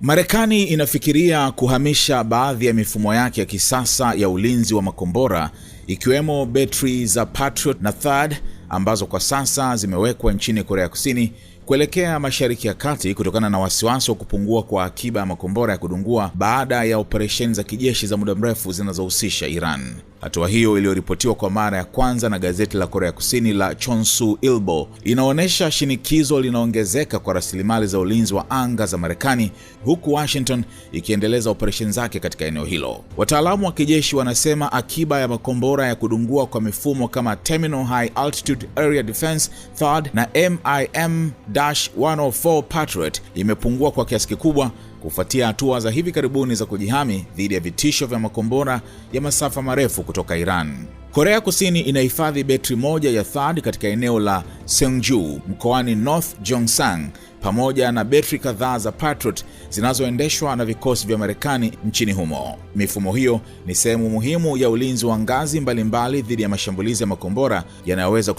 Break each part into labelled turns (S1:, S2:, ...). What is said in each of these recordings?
S1: Marekani inafikiria kuhamisha baadhi ya mifumo yake ya kisasa ya ulinzi wa makombora ikiwemo betri za Patriot na THAAD ambazo kwa sasa zimewekwa nchini Korea Kusini kuelekea Mashariki ya Kati kutokana na wasiwasi wa kupungua kwa akiba ya makombora ya kudungua baada ya operesheni za kijeshi za muda mrefu zinazohusisha Iran. Hatua hiyo iliyoripotiwa kwa mara ya kwanza na gazeti la Korea Kusini la Chonsu Ilbo inaonyesha shinikizo linaongezeka kwa rasilimali za ulinzi wa anga za Marekani, huku Washington ikiendeleza operesheni zake katika eneo hilo. Wataalamu wa kijeshi wanasema akiba ya makombora ya kudungua kwa mifumo kama Terminal High Altitude Area Defense THAAD na MIM-104 Patriot imepungua kwa kiasi kikubwa kufuatia hatua za hivi karibuni za kujihami dhidi ya vitisho vya makombora ya masafa marefu kutoka Iran. Korea Kusini inahifadhi betri moja ya THAAD katika eneo la Seongju mkoani North Gyeongsang pamoja na betri kadhaa za Patriot zinazoendeshwa na vikosi vya Marekani nchini humo. Mifumo hiyo ni sehemu muhimu ya ulinzi wa ngazi mbalimbali dhidi ya mashambulizi ya makombora yanayoweza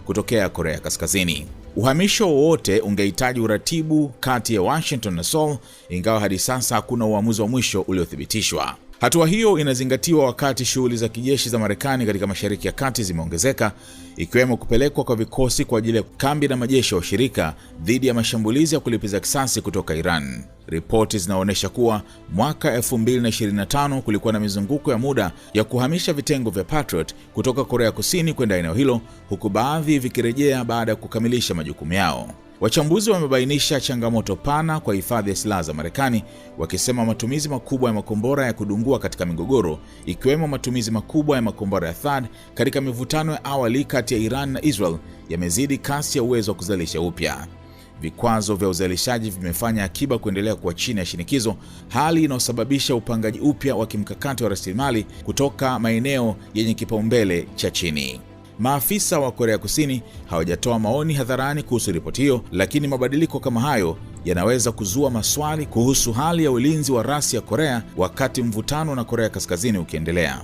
S1: kutokea Korea Kaskazini. Uhamisho wowote ungehitaji uratibu kati ya Washington na Seoul, ingawa hadi sasa hakuna uamuzi wa mwisho uliothibitishwa. Hatua hiyo inazingatiwa wakati shughuli za kijeshi za Marekani katika Mashariki ya Kati zimeongezeka, ikiwemo kupelekwa kwa vikosi kwa ajili ya kambi na majeshi ya ushirika dhidi ya mashambulizi ya kulipiza kisasi kutoka Iran. Ripoti zinaonyesha kuwa mwaka 2025 kulikuwa na mizunguko ya muda ya kuhamisha vitengo vya Patriot kutoka Korea Kusini kwenda eneo hilo, huku baadhi vikirejea baada ya kukamilisha majukumu yao. Wachambuzi wamebainisha changamoto pana kwa hifadhi ya silaha za Marekani, wakisema matumizi makubwa ya makombora ya kudungua katika migogoro, ikiwemo matumizi makubwa ya makombora ya THAAD katika mivutano ya awali kati ya Iran na Israel, yamezidi kasi ya uwezo wa kuzalisha upya. Vikwazo vya uzalishaji vimefanya akiba kuendelea kuwa chini ya shinikizo, hali inayosababisha upangaji upya wa kimkakati wa rasilimali kutoka maeneo yenye kipaumbele cha chini. Maafisa wa Korea Kusini hawajatoa maoni hadharani kuhusu ripoti hiyo, lakini mabadiliko kama hayo yanaweza kuzua maswali kuhusu hali ya ulinzi wa rasi ya Korea wakati mvutano na Korea Kaskazini ukiendelea.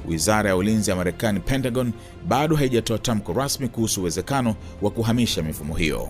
S1: Wizara ya Ulinzi ya Marekani, Pentagon, bado haijatoa tamko rasmi kuhusu uwezekano wa kuhamisha mifumo hiyo.